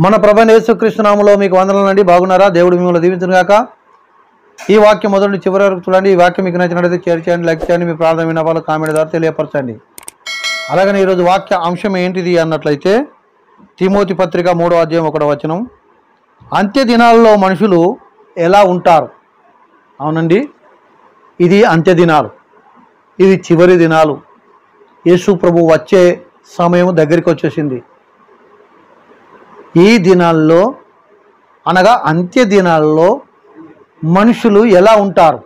మన ప్రభువైన యేసుక్రీస్తు నామములో మీకు వందనాలండి. బాగున్నారా? దేవుడు మిమ్మల్ని దీవించును గాక. ఈ వాక్యం మొదటి నుంచి చివరి వరకు చూడండి. ఈ వాక్యం మీకు నచ్చినట్లయితే షేర్ చేయండి, లైక్ చేయండి, మీ ప్రార్థన విన్నపాలు కామెంట్ ద్వారా తెలియపరచండి. అలాగనే ఈరోజు వాక్య అంశం ఏంటిది అన్నట్లయితే తిమోతి పత్రిక 3వ అధ్యాయం 1వ వచనం. అంత్య దినాల్లో మనుషులు ఎలా ఉంటారు? అవునండి, ఇది అంత్య దినాలు, ఇది చివరి దినాలు. యేసు ప్రభు వచ్చే సమయం దగ్గరికి వచ్చేసింది. ఈ దినాల్లో అనగా అంత్య దినాల్లో మనుషులు ఎలా ఉంటారు?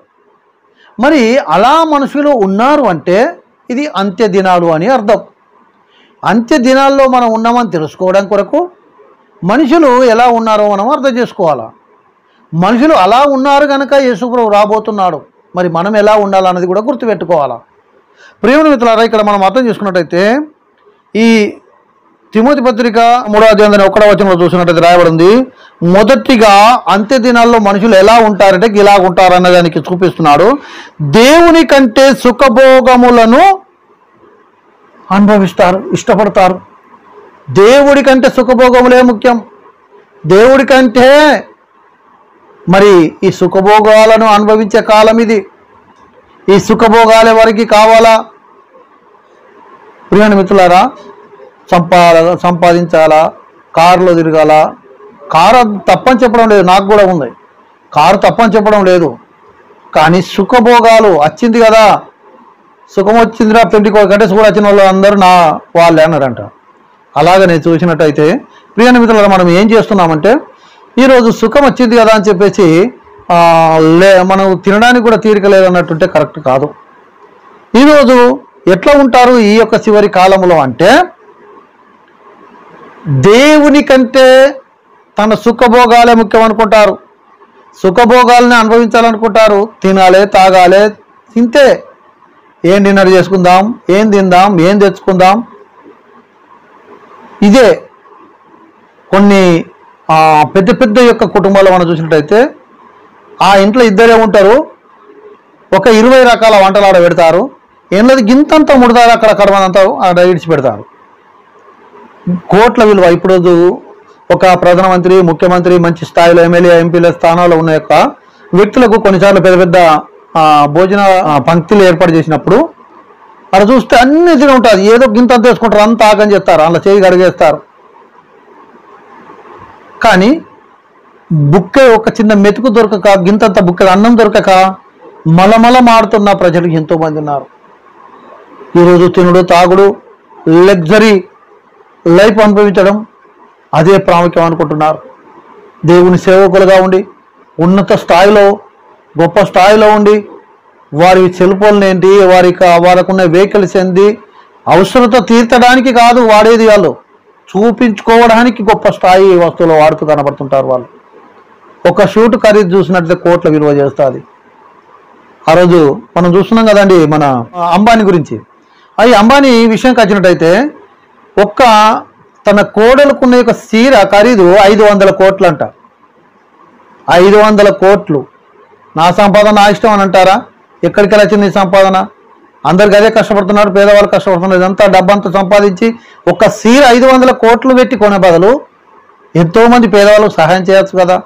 మరి అలా మనుషులు ఉన్నారు అంటే ఇది అంత్య దినాలు అని అర్థం. అంత్య దినాల్లో మనం ఉన్నామని తెలుసుకోవడం కొరకు మనుషులు ఎలా ఉన్నారో మనం అర్థం చేసుకోవాలా. మనుషులు అలా ఉన్నారు కనుక యేసుప్రభు రాబోతున్నాడు. మరి మనం ఎలా ఉండాలన్నది కూడా గుర్తుపెట్టుకోవాలా. ప్రియమైన మిత్రులారా, ఇక్కడ మనం అర్థం చేసుకున్నట్టయితే ఈ తిమోతి పత్రిక 3వ అధ్యాయం 1వ వచనంలో చూసినట్టయితే రాయబడింది, మొదటిగా అంత్య దినాల్లో మనుషులు ఎలా ఉంటారంటే ఇలా ఉంటారు అన్నదానికి చూపిస్తున్నాడు. దేవుని కంటే సుఖభోగములను అనుభవిస్తారు, ఇష్టపడతారు. దేవుడి కంటే సుఖభోగములే ముఖ్యం. దేవుడి కంటే మరి ఈ సుఖభోగాలను అనుభవించే కాలం ఇది. ఈ సుఖభోగాలు ఎవరికి కావాలా? ప్రియమైన మిత్రులారా, సంపాదించాలా, కారులో తిరగాల. కారు తప్పని చెప్పడం లేదు, నాకు కూడా ఉంది. కారు తప్పని చెప్పడం లేదు, కానీ సుఖభోగాలు వచ్చింది కదా, సుఖం వచ్చిందిరా పెళ్లి కంటే కూడా వచ్చిన వాళ్ళు అందరూ నా వాళ్ళే అన్నారంట. అలాగనే చూసినట్టయితే ప్రియమైన మిత్రులారా, మనం ఏం చేస్తున్నామంటే ఈరోజు సుఖం వచ్చింది కదా అని చెప్పేసి మనం తినడానికి కూడా తీరిక లేదన్నట్టుంటే కరెక్ట్ కాదు. ఈరోజు ఎట్లా ఉంటారు ఈ యొక్క చివరి కాలంలో అంటే దేవుని కంటే తన సుఖభోగాలే ముఖ్యం అనుకుంటారు. సుఖభోగాలని అనుభవించాలనుకుంటారు. తినాలి, తాగాలి, తింటే ఏం డిన్నర్ చేసుకుందాం, ఏం తిందాం, ఏం తెచ్చుకుందాం. ఇదే కొన్ని పెద్ద పెద్ద యొక్క కుటుంబాలు మనం చూసినట్టయితే ఆ ఇంట్లో ఇద్దరే ఉంటారు. ఒక 20 రకాల వంటలు ఆడ పెడతారు. ఏం లేదు, గింతంతా ముడతారు, అక్కడ కడమనంతా ఆడ ఇడిచి పెడతారు. కోట్ల విలువ. ఇప్పుడు ఒక ప్రధానమంత్రి, ముఖ్యమంత్రి, మంచి స్థాయిలో ఎమ్మెల్యే, ఎంపీల స్థానాల్లో ఉన్న యొక్క వ్యక్తులకు కొన్నిసార్లు పెద్ద పెద్ద భోజన పంక్తులు ఏర్పాటు చేసినప్పుడు అక్కడ చూస్తే అన్ని తిని ఉంటుంది. ఏదో గింతంత వేసుకుంటారు, అంత ఆగని చెప్తారు, అలా చేయి కడిగేస్తారు. కానీ బుక్క ఒక చిన్న మెతుకు దొరకక, గింతంత బుక్క అన్నం దొరకక మలమల మాడుతున్న ప్రజలు ఎంతోమంది ఉన్నారు. ఈరోజు తినుడు, తాగుడు, లగ్జరీ లైఫ్ అనుభవించడం అదే ప్రాముఖ్యం అనుకుంటున్నారు. దేవుని సేవకులుగా ఉండి ఉన్నత స్థాయిలో, గొప్ప స్థాయిలో ఉండి వారి సెల్ఫోన్లు ఏంటి, వారికున్న వెహికల్స్ ఏంటి, అవసరత తీర్చడానికి కాదు వాడేది, వాళ్ళు చూపించుకోవడానికి గొప్ప స్థాయి వస్తువులు వాడుతూ కనబడుతుంటారు. వాళ్ళు ఒక షూట్ ఖరీదు చూసినట్లయితే కోట్ల విలువ చేస్తుంది. ఆ రోజు మనం చూస్తున్నాం కదండి మన అంబానీ గురించి. ఈ అంబానీ విషయంకి వచ్చినట్టయితే తన కోడలుకున్న యొక్క చీర ఖరీదు 500 కోట్లు అంట. 500 కోట్లు. నా సంపాదన నా ఇష్టం అని అంటారా? ఎక్కడికి వచ్చింది ఈ సంపాదన? అందరికి అదే కష్టపడుతున్నారు, పేదవాళ్ళు కష్టపడుతున్నారు. ఇదంతా డబ్బంతా సంపాదించి ఒక చీర 500 కోట్లు పెట్టి కొనే బదులు ఎంతోమంది పేదవాళ్ళకు సహాయం చేయొచ్చు కదా.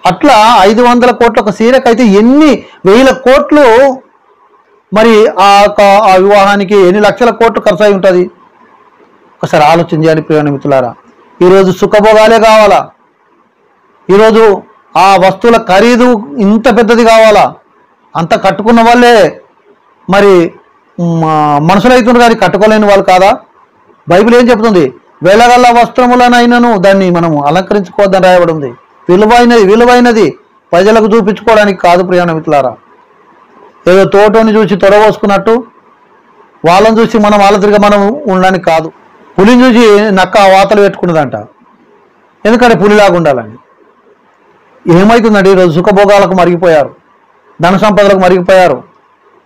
అట్లా 500 కోట్ల ఒక చీరకైతే ఎన్ని వేల కోట్లు మరి ఆ వివాహానికి ఎన్ని లక్షల కోట్లు ఖర్చు అయి ఉంటుంది. ఒకసారి ఆలోచన చేయాలి ప్రియమైన మిత్రులారా. ఈరోజు సుఖభోగాలే కావాలా? ఈరోజు ఆ వస్తువుల ఖరీదు ఇంత పెద్దది కావాలా? అంత కట్టుకున్న వాళ్ళే మరి మనుషులు అవుతున్నారు, కానీ కట్టుకోలేని వాళ్ళు కాదా? బైబిల్ ఏం చెప్తుంది? వెలగల్ల వస్త్రములనైనను దాన్ని మనం అలంకరించుకోవద్దని రాయబడి ఉంది. విలువైనది ప్రజలకు చూపించుకోవడానికి కాదు ప్రియమైన మిత్రులారా. ఏదో తోటని చూసి తొడవోసుకున్నట్టు వాళ్ళని చూసి మనం వాళ్ళ తిరిగి మనం ఉండడానికి కాదు. పులిని చూసి నక్క వాతలు పెట్టుకున్నదంట, ఎందుకంటే పులిలాగా ఉండాలని. ఏమవుతుందండి? ఈరోజు సుఖభోగాలకు మరిగిపోయారు, ధన సంపదలకు మరిగిపోయారు.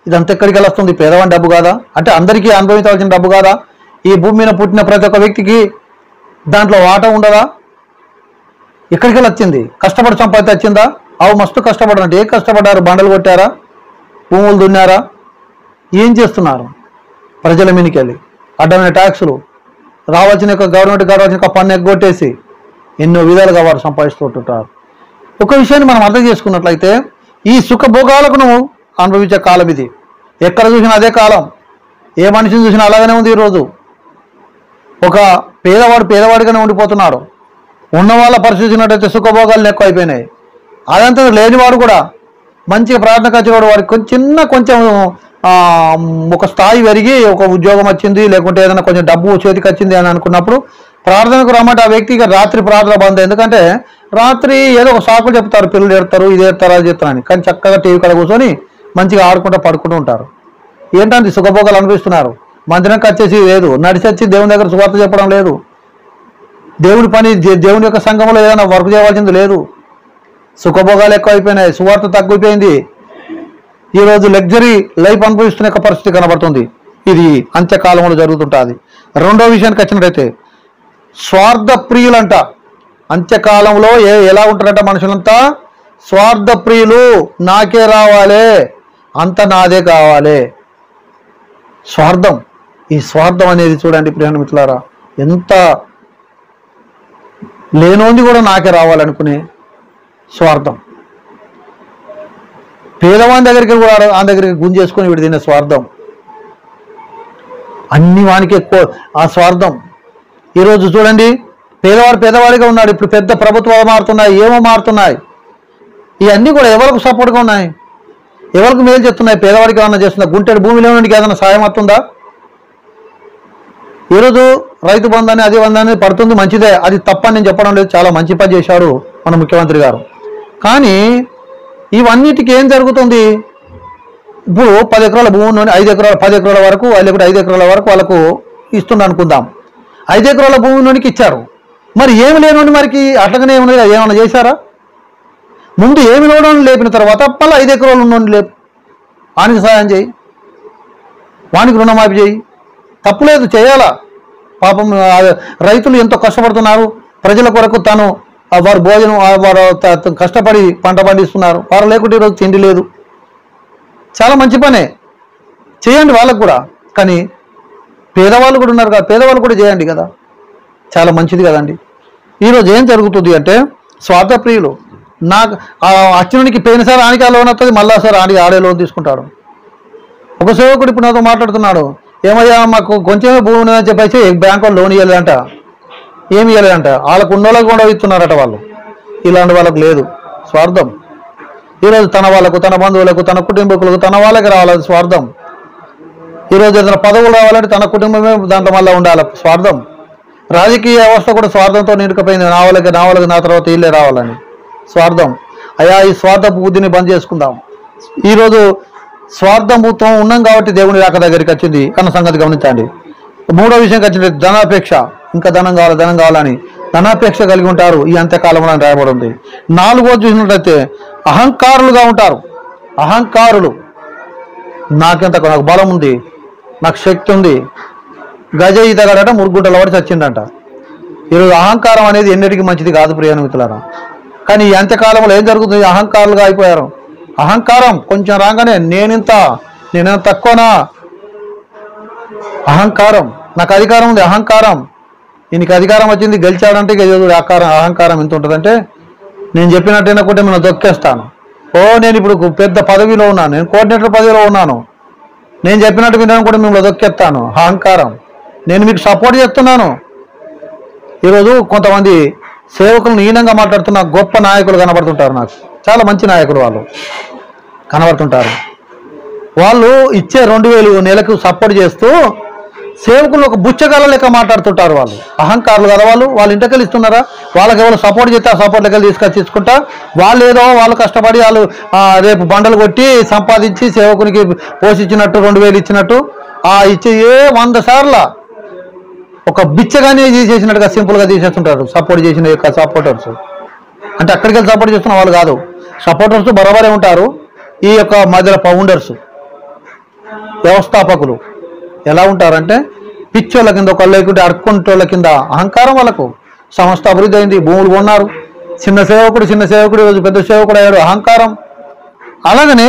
ఇదంతా ఎక్కడికి వెళ్ళొస్తుంది? పేదవాని డబ్బు కాదా? అంటే అందరికీ అనుభవించవలసిన డబ్బు కాదా? ఈ భూమి మీద పుట్టిన ప్రతి ఒక్క వ్యక్తికి దాంట్లో వాటా ఉండదా? ఎక్కడికి వెళ్ళొచ్చింది? కష్టపడి సంపాదించి వచ్చిందా? అవి మస్తు కష్టపడారంటే ఏ కష్టపడ్డారు? బండలు కొట్టారా? భూములు దున్నారా? ఏం చేస్తున్నారు? ప్రజల మీదకి వెళ్ళి అడ్డమైన ట్యాక్సులు, రావాల్సిన గవర్నమెంట్ రావాల్సిన పన్ను ఎగ్గొట్టేసి ఎన్నో విధాలుగా వారు సంపాదిస్తుంటారు. ఒక విషయాన్ని మనం అర్థం చేసుకున్నట్లయితే ఈ సుఖభోగాలకు నువ్వు అనుభవించే కాలం ఇది. ఎక్కడ చూసినా అదే కాలం, ఏ మనిషిని చూసినా అలాగనే ఉంది. ఈరోజు ఒక పేదవాడిగానే ఉండిపోతున్నాడు. ఉన్న వాళ్ళ పరిస్థితి చూసినట్టయితే సుఖభోగాలు ఎక్కువ అయిపోయినాయి. అదంతా లేనివాడు కూడా మంచిగా ప్రార్థన కచ్చేవాడు వాడికి కొంచెం ఒక స్థాయి పెరిగి ఒక ఉద్యోగం వచ్చింది, లేకుంటే ఏదైనా కొంచెం డబ్బు చేతికి వచ్చింది అని అనుకున్నప్పుడు ప్రార్థనకు రమ్మంటే ఆ వ్యక్తికి రాత్రి ప్రార్థన బంద్. ఎందుకంటే రాత్రి ఏదో ఒక సాకులు చెప్తారు, పిల్లలు ఎడతారు, ఇది ఎడతారు, అది చెప్తారని. కానీ చక్కగా టీవీ కాడ కూర్చొని మంచిగా ఆడుకుంటూ పడుకుంటూ ఉంటారు. ఏంటంటే సుఖభోగాలు అనిపిస్తున్నారు. మందిరంకి వచ్చేసి లేదు, నడిచొచ్చి దేవుని దగ్గర సువార్త చెప్పడం లేదు, దేవుని పని దేవుని యొక్క సంఘంలో ఏదైనా వర్క్ చేయవలసింది లేదు. సుఖభోగాలు ఎక్కువ అయిపోయినాయి, సువార్త తగ్గిపోయింది. ఈరోజు లగ్జరీ లైఫ్ అనుభవిస్తున్న యొక్క పరిస్థితి కనబడుతుంది. ఇది అంత్యకాలంలో జరుగుతుంటుంది. రెండో విషయానికి వచ్చినట్టయితే స్వార్థ ప్రియులంట. అంత్యకాలంలో ఎలా ఉంటారంట మనుషులంతా? స్వార్థ ప్రియులు. నాకే రావాలి, అంత నాదే కావాలి. స్వార్థం. ఈ స్వార్థం అనేది చూడండి ప్రియమైన మిత్రులారా, ఎంత లేనోంది కూడా నాకే రావాలనుకునే స్వార్థం. పేదవాని దగ్గరికి కూడా ఆ దగ్గరికి గుంజేసుకొని వీడు తినే స్వార్థం. అన్ని వానికి ఎక్కువ ఆ స్వార్థం. ఈరోజు చూడండి, పేదవాడిగా ఉన్నాడు, ఇప్పుడు పెద్ద ప్రభుత్వాలు మారుతున్నాయి, ఏమో మారుతున్నాయి. ఇవన్నీ కూడా ఎవరికి సపోర్ట్గా ఉన్నాయి? ఎవరికి మేలు చేస్తున్నాయి? పేదవాడికి ఏమన్నా చేస్తుందా? గుంటెడు భూమిలో నుండి ఏదైనా సాయం వస్తుందా? ఈరోజు రైతు బంధాన్ని అది బంధాన్ని పడుతుంది, మంచిదే, అది తప్పని నేను చెప్పడం లేదు. చాలా మంచి పని చేశాడు మన ముఖ్యమంత్రి గారు. కానీ ఇవన్నిటికీ ఏం జరుగుతుంది? ఇప్పుడు 10 ఎకరాల భూమి నుండి 5 ఎకరాల 10 ఎకరాల వరకు, లేకపోతే 5 ఎకరాల వరకు వాళ్ళకు ఇస్తుంది అనుకుందాం. 5 ఎకరాల భూమి నుండికి ఇచ్చారు. మరి ఏమి లేనుండి మరికి అట్లాగనే ఏమైనా చేశారా? ముందు ఏమి లేవడం లేపిన తర్వాత మళ్ళీ 5 ఎకరాలు నుండి లేపు, వానికి సహాయం చేయి, వానికి రుణమాఫీ చేయి. తప్పులేదు, చేయాలా. పాపం రైతులు ఎంతో కష్టపడుతున్నారు ప్రజల కొరకు. వారు భోజనం వారు కష్టపడి పంట పండిస్తున్నారు. వారు లేకుంటే ఈరోజు తిండి లేదు. చాలా మంచి పనే, చేయండి వాళ్ళకు కూడా. కానీ పేదవాళ్ళు కూడా ఉన్నారు కదా, పేదవాళ్ళు కూడా చేయండి కదా, చాలా మంచిది కదండి. ఈరోజు ఏం జరుగుతుంది అంటే స్వార్థప్రియులు. నాకు అచ్చునికి పోయినసారి ఆనికి ఆ లోన్ వస్తుంది, మళ్ళా సార్ ఆడే లోన్ తీసుకుంటాడు. ఒక సేవకుడు ఇప్పుడు నాతో మాట్లాడుతున్నాడు, ఏమయ్యా మాకు కొంచెమే భూమి ఉందని చెప్పేసి బ్యాంకు వాళ్ళు లోన్ ఇవ్వలేదంట, ఏమి ఇవ్వలేదంట. వాళ్ళకు ఉన్నోళ్ళకు కూడా ఇస్తున్నారట వాళ్ళు. ఇలాంటి వాళ్ళకు లేదు, స్వార్థం. ఈరోజు తన వాళ్ళకు, తన బంధువులకు, తన కుటుంబీకులకు, తన వాళ్ళకి రావాలి స్వార్థం. ఈరోజు ఏదైనా పదవులు రావాలంటే తన కుటుంబమే దాంట్లో మళ్ళీ ఉండాలి, స్వార్థం. రాజకీయ వ్యవస్థ కూడా స్వార్థంతో నిండుకుపోయింది. నా వాళ్ళకి నా తర్వాత వీళ్ళే రావాలని స్వార్థం. అయ్యా, ఈ స్వార్థపు బుద్ధిని బంద్ చేసుకుందాం. ఈరోజు స్వార్థంతో ఉన్నాం కాబట్టి దేవుని రాక దగ్గరికి వచ్చింది అన్న సంగతి గమనించండి. మూడో విషయంకి వచ్చింది ధనాపేక్ష. ఇంకా ధనం కావాలని ధనాపేక్ష కలిగి ఉంటారు ఈ అంత్యకాలంలో అని రాయబడి ఉంది. నాలుగో చూసినట్లయితే అహంకారులుగా ఉంటారు. అహంకారులు. నాకు బలం ఉంది, నాకు శక్తి ఉంది. గజ ఈతగాడట మురుగుంటల వాడు చచ్చిండట. ఈరోజు అహంకారం అనేది ఎన్నిటికీ మంచిది కాదు ప్రియమైన మిత్రులారా. కానీ ఈ అంత్యకాలంలో ఏం జరుగుతుంది? అహంకారులుగా అయిపోయారు. అహంకారం కొంచెం రాగానే నేనేం తక్కువనా? అహంకారం. నాకు అధికారం ఉంది, అహంకారం. ఈయనకి అధికారం వచ్చింది, గెలిచాడంటే అహంకారం ఎంత ఉంటుందంటే, నేను చెప్పినట్టు వినకుంటే నేను దొక్కేస్తాను. నేను ఇప్పుడు పెద్ద పదవిలో ఉన్నాను, నేను కోఆర్డినేటర్ పదవిలో ఉన్నాను, నేను చెప్పినట్టు వినడం కూడా మిమ్మల్ని దొక్కేస్తాను. అహంకారం. నేను మీకు సపోర్ట్ చేస్తున్నాను. ఈరోజు కొంతమంది సేవకులను హీనంగా మాట్లాడుతున్న గొప్ప నాయకులు కనబడుతుంటారు. నాకు చాలా మంచి నాయకులు వాళ్ళు కనబడుతుంటారు. వాళ్ళు ఇచ్చే 2000 నెలకు సపోర్ట్ చేస్తూ సేవకులు ఒక బుచ్చగాళ్ళ లెక్క మాట్లాడుతుంటారు. వాళ్ళు అహంకారులు కదా. వాళ్ళ ఇంటికెళ్ళి ఇస్తున్నారా? వాళ్ళకి ఎవరు సపోర్ట్ చేస్తే ఆ సపోర్ట్ లెక్కలు తీసుకొచ్చుకుంటా వాళ్ళు కష్టపడి వాళ్ళు రేపు బండలు కొట్టి సంపాదించి సేవకునికి పోషించినట్టు 2000 ఇచ్చినట్టు ఇచ్చే 100 సార్ల ఒక బిచ్చగానే తీసేసినట్టుగా సింపుల్గా తీసేస్తుంటారు సపోర్ట్ చేసిన యొక్క సపోర్టర్స్. అంటే అక్కడికి వెళ్ళి సపోర్ట్ చేస్తున్న వాళ్ళు కాదు. సపోర్టర్స్ బరాబరే ఉంటారు. ఈ యొక్క మధ్యలో ఫౌండర్స్, వ్యవస్థాపకులు ఎలా ఉంటారంటే పిచ్చోళ్ళ కింద, ఒక లేకుంటే అడుక్కుంటోళ్ళ కింద. అహంకారం వాళ్ళకు. సంస్థ అభివృద్ధి అయింది, భూములు కొన్నారు. చిన్న సేవకుడు ఈరోజు పెద్ద సేవకుడు అయ్యాడు. అహంకారం. అలాగనే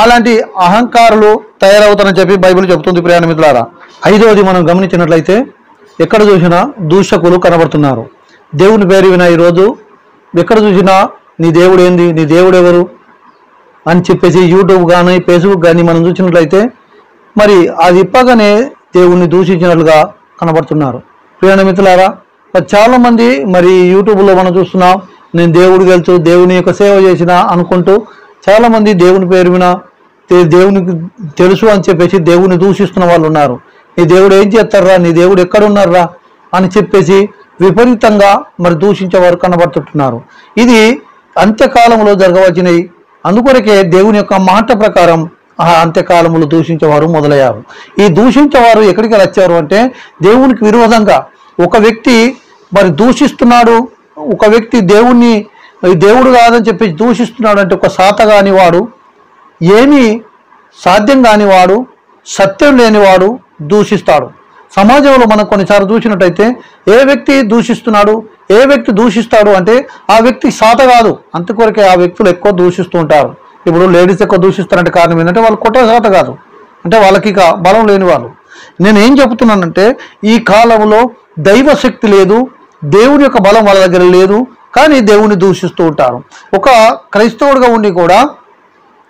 అలాంటి అహంకారులు తయారవుతారని చెప్పి బైబిల్ చెబుతుంది ప్రియమైన మిత్రులారా. 5వది మనం గమనించినట్లయితే ఎక్కడ చూసినా దూషకులు కనబడుతున్నారు. దేవుని పేరు వినా ఈరోజు ఎక్కడ చూసినా నీ దేవుడు ఏంది, నీ దేవుడు ఎవరు అని చెప్పేసి యూట్యూబ్ కానీ ఫేస్బుక్ కానీ మనం చూసినట్లయితే మరి అది ఇప్పగానే దేవుణ్ణి దూషించినట్లుగా కనబడుతున్నారు. ప్రియమైన మిత్రులారా, మరి చాలామంది మరి యూట్యూబ్లో మనం చూస్తున్నాం, నేను దేవుడికి వెళ్తూ దేవుని యొక్క సేవ చేసిన అనుకుంటూ చాలామంది దేవుని పేరు వినా దేవునికి తెలుసు అని చెప్పేసి దేవుని దూషిస్తున్న వాళ్ళు ఉన్నారు. నీ దేవుడు ఏం చేస్తారా, నీ దేవుడు ఎక్కడున్నారా అని చెప్పేసి విపరీతంగా మరి దూషించేవారు కనబడుతుంటున్నారు. ఇది అంత్యకాలంలో జరగవలసినవి. అందుకొరకే దేవుని యొక్క మాట ప్రకారం ఆ అంత్యకాలంలో దూషించేవారు మొదలయ్యారు. ఈ దూషించేవారు ఎక్కడికి వచ్చారు అంటే దేవునికి విరోధంగా ఒక వ్యక్తి మరి దూషిస్తున్నాడు, ఒక వ్యక్తి దేవుణ్ణి దేవుడు కాదని చెప్పేసి దూషిస్తున్నాడు అంటే ఒక సాతగాని వాడు, ఏమీ సాధ్యం కానివాడు, సత్యం లేనివాడు దూషిస్తాడు. సమాజంలో మనం కొన్నిసార్లు చూసినట్టయితే ఏ వ్యక్తి దూషిస్తున్నాడు, ఏ వ్యక్తి దూషిస్తాడు అంటే ఆ వ్యక్తి సాత కాదు, అంతకొరకే ఆ వ్యక్తులు ఎక్కువ దూషిస్తూ ఉంటారు. ఇప్పుడు లేడీస్ ఎక్కువ దూషిస్తారంటే కారణం ఏంటంటే వాళ్ళు కొట్టే సాత కాదు, అంటే వాళ్ళకి ఇక బలం లేని వాళ్ళు. నేను ఏం చెబుతున్నానంటే ఈ కాలంలో దైవశక్తి లేదు, దేవుని యొక్క బలం వాళ్ళ దగ్గర లేదు, కానీ దేవుని దూషిస్తూ ఉంటారు. ఒక క్రైస్తవుడిగా ఉండి కూడా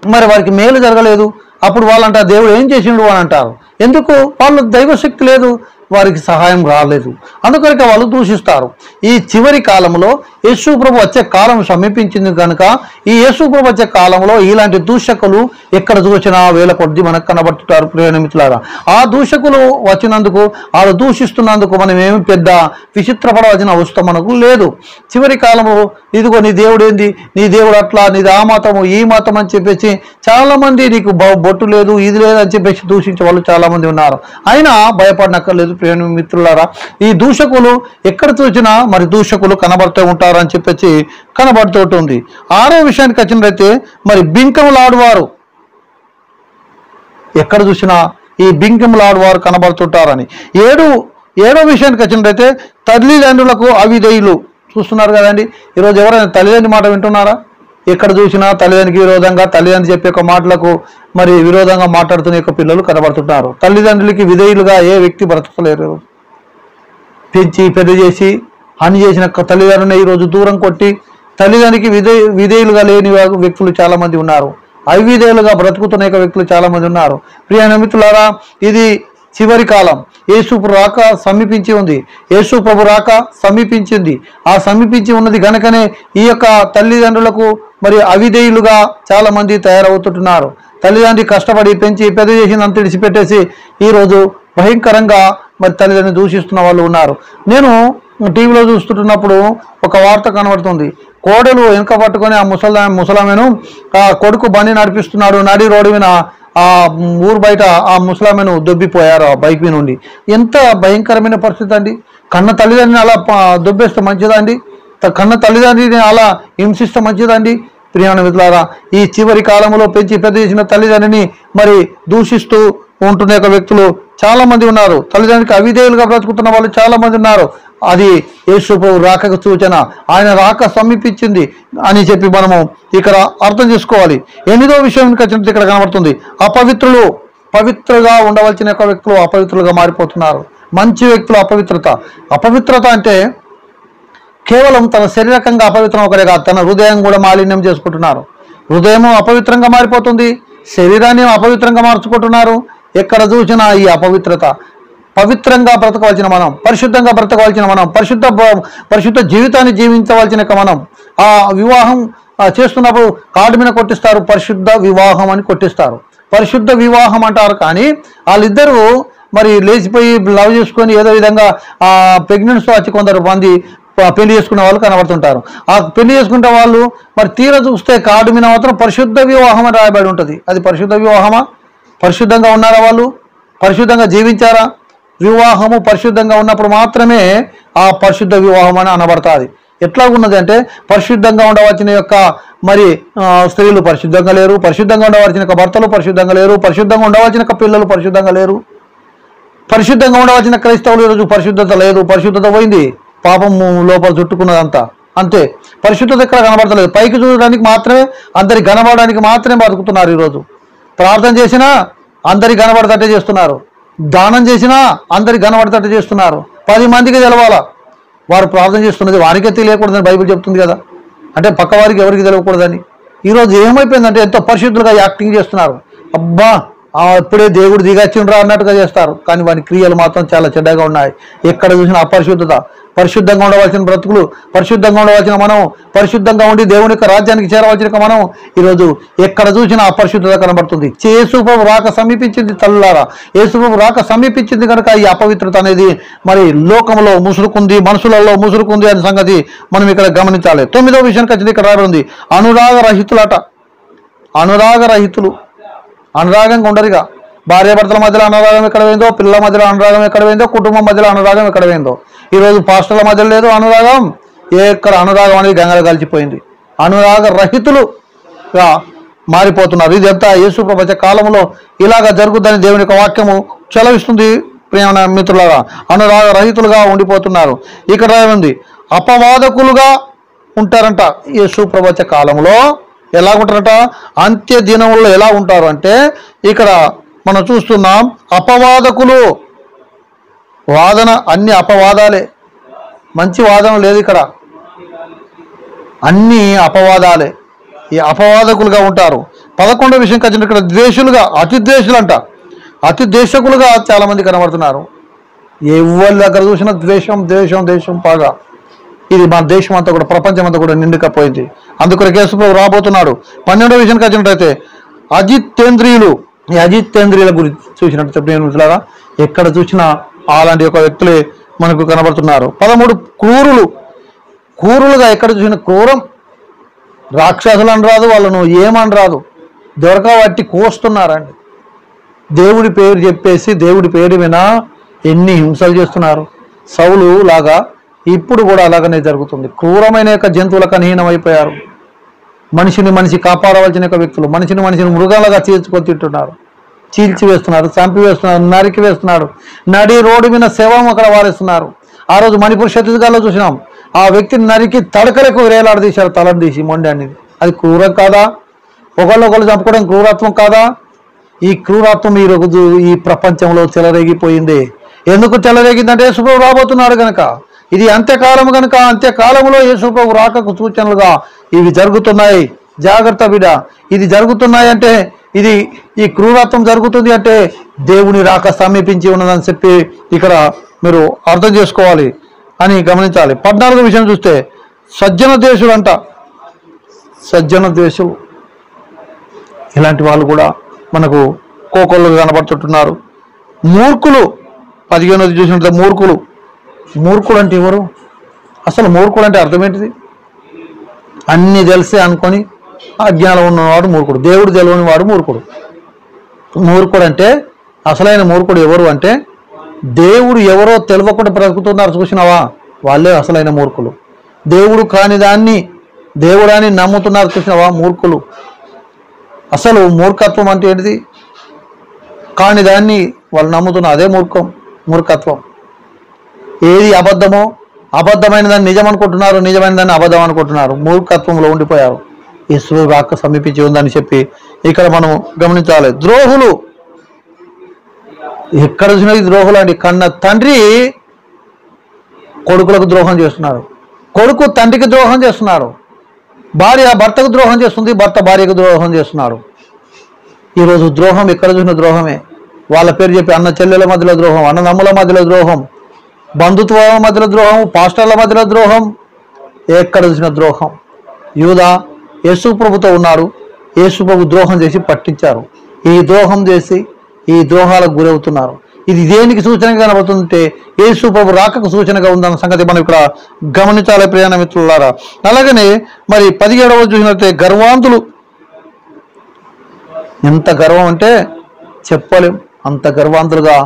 మరి వారికి మేలు జరగలేదు, అప్పుడు వాళ్ళంటారు దేవుడు ఏం చేసిండు అని అంటారు. ఎందుకు? వాళ్ళు దైవశక్తి లేదు, వారికి సహాయం రాలేదు, అందుకని వాళ్ళు దూషిస్తారు. ఈ చివరి కాలంలో యేసు ప్రభు వచ్చే కాలం సమీపించింది కనుక ఈ యేసు ప్రభు వచ్చే కాలంలో ఇలాంటి దూషకులు ఎక్కడ చూసినా వేల కొద్ది మనకు కనబడుతుంటారు. ప్రియమిత్రులారా, ఆ దూషకులు వచ్చినందుకు, వాళ్ళు దూషిస్తున్నందుకు మనం ఏమి పెద్ద విచిత్రపడవలసిన అవసరం మనకు లేదు. చివరి కాలంలో ఇదిగో నీ దేవుడు ఏంది, నీ దేవుడు అట్లా, నీది ఆ మతము ఈ మతం అని చెప్పేసి చాలామంది నీకు బొట్టు లేదు ఇది లేదు అని చెప్పేసి దూషించే వాళ్ళు చాలామంది ఉన్నారు. అయినా భయపడనక్కర్లేదు ప్రియమిత్రులారా, ఈ దూషకులు ఎక్కడ చూసినా మరి దూషకులు కనబడుతూ ఉంటారు అని చెప్పేసి కనబడుతుంటుంది. ఆరో విషయానికి వచ్చినట్లయితే మరి బింకములాడువారు, ఎక్కడ చూసినా ఈ బింకములాడువారు కనబడుతుంటారని. ఏడో విషయానికి వచ్చినట్లయితే తల్లిదండ్రులకు అవిధేయులు. చూస్తున్నారు కదండి, ఈరోజు ఎవరైనా తల్లిదండ్రి మాట వింటున్నారా? ఎక్కడ చూసినా తల్లిదండ్రికి విరోధంగా, తల్లిదండ్రి చెప్పే యొక్క మాటలకు మరి విరోధంగా మాట్లాడుతున్న యొక్క పిల్లలు కనబడుతుంటారు. తల్లిదండ్రులకి విధేయులుగా ఏ వ్యక్తి బ్రతకలేరు. పెంచి పెద్ద చేసి హాని చేసిన తల్లిదండ్రుని ఈరోజు దూరం కొట్టి తల్లిదండ్రికి విధేయులుగా లేని వ్యక్తులు చాలామంది ఉన్నారు. అవిధేయులుగా బ్రతుకుతున్న యొక్క వ్యక్తులు చాలామంది ఉన్నారు. ప్రియ మిత్రులారా, ఇది చివరి కాలం. యేసు రాక సమీపించి ఉంది, యేసు ప్రభు రాక సమీపించింది. ఆ సమీపించి ఉన్నది కనుకనే ఈ యొక్క తల్లిదండ్రులకు మరి అవిధేయులుగా చాలామంది తయారవుతుంటున్నారు. తల్లిదండ్రి కష్టపడి పెంచి పెద్ద చేసినంత విడిచిపెట్టేసి ఈరోజు భయంకరంగా మరి తల్లిదండ్రులు దూషిస్తున్న వాళ్ళు ఉన్నారు. నేను టీవీలో చూస్తుంటున్నప్పుడు ఒక వార్త కనబడుతుంది. కోడలు వెనుక పట్టుకొని ఆ ముసలామెను ఆ కొడుకు బండి నడిపిస్తున్నాడు, నడి రోడ్డు మీద ఆ ఊరు బయట ఆ ముసలామెను దొబ్బిపోయారు ఆ బైక్ మీద నుండి. ఎంత భయంకరమైన పరిస్థితి అండి! కన్న తల్లిదండ్రిని అలా దొబ్బేస్తే మంచిదండి? కన్న తల్లిదండ్రిని అలా హింసిస్తే మంచిదండి? ప్రియమైన మిత్రులారా, ఈ చివరి కాలంలో పెంచి పెద్ద చేసిన తల్లిదండ్రిని మరి దూషిస్తూ ఉంటున్న యొక్క వ్యక్తులు చాలామంది ఉన్నారు. తల్లిదండ్రికి అవిధేయులుగా బ్రతుకుతున్న వాళ్ళు చాలామంది ఉన్నారు. అది యేసు ప్రభు రాకకు సూచన, ఆయన రాక సమీపించింది అని చెప్పి మనము ఇక్కడ అర్థం చేసుకోవాలి. ఎనిమిదో విషయానికి వచ్చినట్టు ఇక్కడ కనబడుతుంది, అపవిత్రులు. పవిత్రగా ఉండవలసిన యొక్క వ్యక్తులు అపవిత్రులుగా మారిపోతున్నారు. మంచి వ్యక్తులు అపవిత్రత అంటే కేవలం తన శరీరకంగా అపవిత్రం ఒకరే కాదు, తన హృదయం కూడా మాలిన్యం చేసుకుంటున్నారు. హృదయం అపవిత్రంగా మారిపోతుంది, శరీరాన్ని అపవిత్రంగా మార్చుకుంటున్నారు. ఎక్కడ చూసినా ఈ అపవిత్రత. పవిత్రంగా బ్రతకవలసిన మనం, పరిశుద్ధంగా బ్రతకవలసిన మనం, పరిశుద్ధ జీవితాన్ని జీవించవలసిన మనం ఆ వివాహం చేస్తున్నప్పుడు కార్డు మీద కొట్టిస్తారు, పరిశుద్ధ వివాహం అని కొట్టిస్తారు. పరిశుద్ధ వివాహం అంటారు, కానీ వాళ్ళిద్దరూ మరి లేచిపోయి లవ్ చేసుకొని ఏదో విధంగా ప్రెగ్నెన్సీ వచ్చి కొందరు మంది పెళ్లి చేసుకునే వాళ్ళు కనబడుతుంటారు. ఆ పెళ్లి చేసుకునే వాళ్ళు మరి తీర చూస్తే కార్డు మీద మాత్రం పరిశుద్ధ వివాహం అని రాయబడి ఉంటుంది. అది పరిశుద్ధ వివాహమా? పరిశుద్ధంగా ఉన్నారా వాళ్ళు? పరిశుద్ధంగా జీవించారా? వివాహము పరిశుద్ధంగా ఉన్నప్పుడు మాత్రమే ఆ పరిశుద్ధ వివాహం అని అనబడుతుంది. ఎట్లా ఉన్నది అంటే పరిశుద్ధంగా ఉండవలసిన యొక్క మరి స్త్రీలు పరిశుద్ధంగా లేరు, పరిశుద్ధంగా ఉండవలసిన యొక్క భర్తలు పరిశుద్ధంగా లేరు, పరిశుద్ధంగా ఉండవలసిన యొక్క పిల్లలు పరిశుద్ధంగా లేరు, పరిశుద్ధంగా ఉండవలసిన క్రైస్తవులు ఈరోజు పరిశుద్ధత లేదు, పరిశుద్ధత పోయింది, పాపము లోపల చుట్టుకున్నదంతా అంతే. పరిశుద్ధత ఎక్కడ కనబడతలేదు. పైకి చూడడానికి మాత్రమే, అందరికి కనబడడానికి మాత్రమే బతుకుతున్నారు. ఈరోజు ప్రార్థన చేసినా అందరికి కనబడతట్టే చేస్తున్నారు, దానం చేసినా అందరికి కనబడతట్టు చేస్తున్నారు, 10 మందికి తెలవాలా. వారు ప్రార్థన చేస్తున్నది వారికే తెలియకూడదని బైబిల్ చెప్తుంది కదా. అంటే పక్క వారికి ఎవరికి తెలియకూడదని. ఈరోజు ఏమైపోయిందంటే ఎంతో పరిశుద్ధులుగా యాక్టింగ్ చేస్తున్నారు. అబ్బా ఇప్పుడే దేవుడు దిగచ్చిండ్రా అన్నట్టుగా చేస్తారు. కానీ వారి క్రియలు మాత్రం చాలా చెడ్డగా ఉన్నాయి. ఎక్కడ చూసినా అపరిశుద్ధత. పరిశుద్ధంగా ఉండవలసిన బ్రతుకులు, పరిశుద్ధంగా ఉండవలసిన మనం, పరిశుద్ధంగా ఉండి దేవుని యొక్క రాజ్యానికి చేరవలసిన మనం ఈరోజు ఎక్కడ చూసినా అపరిశుద్ధత కనబడుతుంది. యేసుప్రభు రాక సమీపించింది తల్లారా. యేసుప్రభు రాక సమీపించింది కనుక ఈ అపవిత్రత అనేది మరి లోకంలో ముసురుకుంది, మనుషులలో ముసురుకుంది అనే సంగతి మనం ఇక్కడ గమనించాలి. 9వ విషయానికి వచ్చింది ఇక్కడ రాబడింది. అనురాగ రహితులట. అనురాగ రహితులు. అనురాగంగా ఉండరుగా. భార్యాభర్తల మధ్యలో అనురాగం ఎక్కడ పోయిందో, పిల్లల మధ్యలో అనురాగం ఎక్కడ పోయిందో, కుటుంబం మధ్యలో అనురాగం ఎక్కడ పోయిందో. ఈరోజు పాస్టర్ల మధ్యలో లేదు అనురాగం. ఎక్కడ అనురాగం అనేది గంగలో కలిసిపోయింది. అనురాగ రహితులుగా మారిపోతున్నారు. ఇదంతా యేసు ప్రపంచ కాలంలో ఇలాగ జరుగుద్దని దేవుని యొక్క వాక్యము చలవిస్తుంది. ప్రియమైన మిత్రులారా, అనురాగ రహితులుగా ఉండిపోతున్నారు. ఇక్కడ ఉంది అపవాదకులుగా ఉంటారంట. యేసు ప్రపంచ కాలంలో ఎలా ఉంటారంట? అంత్య దినముల్లో ఎలా ఉంటారు అంటే ఇక్కడ మనం చూస్తున్నాం. అపవాదకులు. వాదన అన్ని అపవాదాలే, మంచి వాదన లేదు ఇక్కడ. అన్ని అపవాదాలే. ఈ అపవాదకులుగా ఉంటారు. 11వ విషయం వచ్చిన ఇక్కడ ద్వేషులుగా, అతి ద్వేషులు అంట. అతి ద్వేషకులుగా చాలా మంది కనబడుతున్నారు. ఎవరి దగ్గర చూసినా ద్వేషం ద్వేషం ద్వేషం బాగా. ఇది మన దేశం అంతా కూడా, ప్రపంచం అంతా కూడా నిండుకపోయింది. అందుకొరకు యేసుప్రభు రాబోతున్నాడు. 12వ విషయానికి వచ్చినట్టయితే అజితేంద్రియులు. ఈ అజితేంద్రియుల గురించి చూసినట్టు మిత్రులారా, ఎక్కడ చూసినా అలాంటి ఒక వ్యక్తులే మనకు కనబడుతున్నారు. 13 క్రూరులు. క్రూరులుగా ఎక్కడ చూసిన క్రూరం. రాక్షసులు అని రాదు, వాళ్ళను ఏమని రాదు, దొరకబట్టి కోస్తున్నారండి. దేవుడి పేరు చెప్పేసి దేవుడి పేరు వినా ఎన్ని హింసలు చేస్తున్నారు. సౌలు లాగా ఇప్పుడు కూడా అలాగనే జరుగుతుంది. క్రూరమైన యొక్క జంతువులకు అహీనమైపోయారు. మనిషిని మనిషి కాపాడవలసిన యొక్క వ్యక్తులు మనిషిని మృగాలుగా చీల్చుకొని తింటున్నారు, చీల్చివేస్తున్నారు, చంపివేస్తున్నారు, నరికి వేస్తున్నారు. నడి రోడ్డు మీద శవం అక్కడ వారేస్తున్నారు. ఆ రోజు మణిపూర్ ఛత్తీస్గఢ్లో చూసినాం. ఆ వ్యక్తిని నరికి తడకలకు వేలాడదీశారు, తలను తీసి మొండి అనేది. అది క్రూరం కాదా? ఒకళ్ళు చంపుకోవడం క్రూరత్వం కాదా? ఈ క్రూరత్వం ఈరోజు ఈ ప్రపంచంలో చెలరేగిపోయింది. ఎందుకు చెలరేగిందంటే యేసుప్రభు రాబోతున్నాడు కనుక. ఇది అంత్యకాలం కనుక అంత్యకాలంలో యేసుప్రభు రాకకు సూచనలుగా ఇవి జరుగుతున్నాయి. జాగ్రత్త బిడ్డ. ఇది జరుగుతున్నాయి అంటే ఇది ఈ క్రూరత్వం జరుగుతుంది అంటే దేవుని రాక సమీపించి ఉన్నదని చెప్పి ఇక్కడ మీరు అర్థం చేసుకోవాలి అని గమనించాలి. 14వ విషయం చూస్తే సజ్జన ద్వేషులు అంట. సజ్జన ద్వేషులు. ఇలాంటి వాళ్ళు కూడా మనకు కోకొల్లుగా కనబడుతుంటున్నారు. మూర్ఖులు. 15వ చూసినట్టు మూర్ఖులు. మూర్ఖుడు అంటే ఎవరు? అసలు మూర్ఖుడు అంటే అర్థం ఏంటిది? అన్నీ తెలిసే అనుకొని అజ్ఞానం ఉన్నవాడు మూర్ఖుడు. దేవుడు తెలియని వాడు మూర్ఖుడు. మూర్ఖుడు అంటే అసలైన మూర్ఖుడు ఎవరు అంటే దేవుడు ఎవరో తెలియకుండా బ్రతుకుతున్నారు చూసినావా, వాళ్ళే అసలైన మూర్ఖులు. దేవుడు కాని దాన్ని దేవుడాన్ని నమ్ముతున్నారు చూసినావా, మూర్ఖులు. అసలు మూర్ఖత్వం అంటే ఏంటిది? కాని దాన్ని వాళ్ళు నమ్ముతున్నారు, అదే మూర్ఖత్వం. ఏది అబద్ధమో అబద్ధమైన దాన్ని నిజం అనుకుంటున్నారు, నిజమైన దాన్ని అబద్ధం అనుకుంటున్నారు. మూర్ఖత్వంలో ఉండిపోయారు. యేసు రాక సమీపించి ఉందని చెప్పి ఇక్కడ మనం గమనించాలి. ద్రోహులు. ఎక్కడ చూసినా ద్రోహులు అండి. కన్న తండ్రి కొడుకులకు ద్రోహం చేస్తున్నారు, కొడుకు తండ్రికి ద్రోహం చేస్తున్నారు, భార్య భర్తకు ద్రోహం చేస్తుంది, భర్త భార్యకు ద్రోహం చేస్తున్నాడు. ఈరోజు ద్రోహం ఎక్కడ చూసిన ద్రోహమే. వాళ్ళ పేరు చెప్పి అన్న చెల్లెల మధ్యలో ద్రోహం, అన్నదమ్ముల మధ్యలో ద్రోహం, బంధుత్వాల మధ్యలో ద్రోహం, పాస్టర్ల మధ్యలో ద్రోహం, ఎక్కడ చూసిన ద్రోహం. యూదా యేసు ప్రభుతో ఉన్నాడు. యేసు ప్రభు ద్రోహం చేసి పట్టించారు. ఈ ద్రోహం చేసి ఈ ద్రోహాలకు గురవుతున్నారు. ఇది దేనికి సూచనగా కనబడుతుందంటే యేసు ప్రభు రాకకు సూచనగా ఉందన్న సంగతి మనం ఇక్కడ గమనించాలి ప్రియమైన మిత్రులారా. అలాగనే మరి 17వ చూసినట్లయితే గర్వాంతులు. ఎంత గర్వం అంటే చెప్పలేం, అంత గర్వాంతులుగా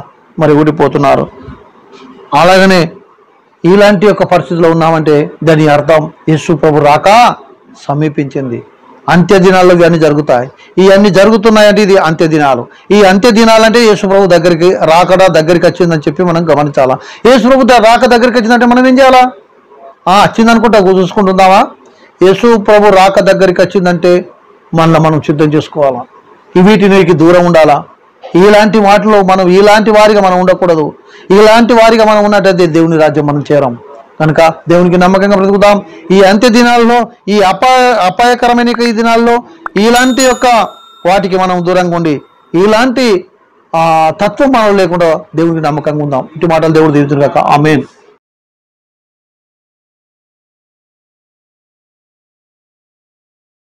మరి ఊడిపోతున్నారు. అలాగనే ఇలాంటి యొక్క పరిస్థితిలో ఉన్నామంటే దాని అర్థం యేసు ప్రభు రాక సమీపించింది. అంత్య దినాల్లో ఇవన్నీ జరుగుతాయి. ఇవన్నీ జరుగుతున్నాయంటే ఇది అంత్య దినాలు. ఈ అంత్య దినాలంటే యేసు ప్రభు దగ్గరికి రాకడా దగ్గరికి వచ్చిందని చెప్పి మనం గమనించాలా. యేసు ప్రభు రాక దగ్గరికి వచ్చిందంటే మనం ఏం చేయాలా? వచ్చిందనుకుంటా చూసుకుంటుందామా? యేసు ప్రభు రాక దగ్గరికి వచ్చిందంటే మనల్ని మనం సిద్ధం చేసుకోవాలా. వీటికి దూరం ఉండాలా. ఇలాంటి వాటిలో మనం ఇలాంటి వారిగా మనం ఉండకూడదు. ఇలాంటి వారిగా మనం ఉన్నట్టయితే దేవుని రాజ్యం మనం చేరం. కనుక దేవునికి నమ్మకంగా బ్రతుకుదాం. ఈ అంత్య దినాల్లో, ఈ అపాయకరమైన ఈ దినాల్లో ఇలాంటి యొక్క వాటికి మనం దూరంగా ఉండి ఇలాంటి తత్వం మనం లేకుండా దేవునికి నమ్మకంగా ఉందాం. ఇటు మాటలు దేవుడు దీవించును గాక. ఆమేన్.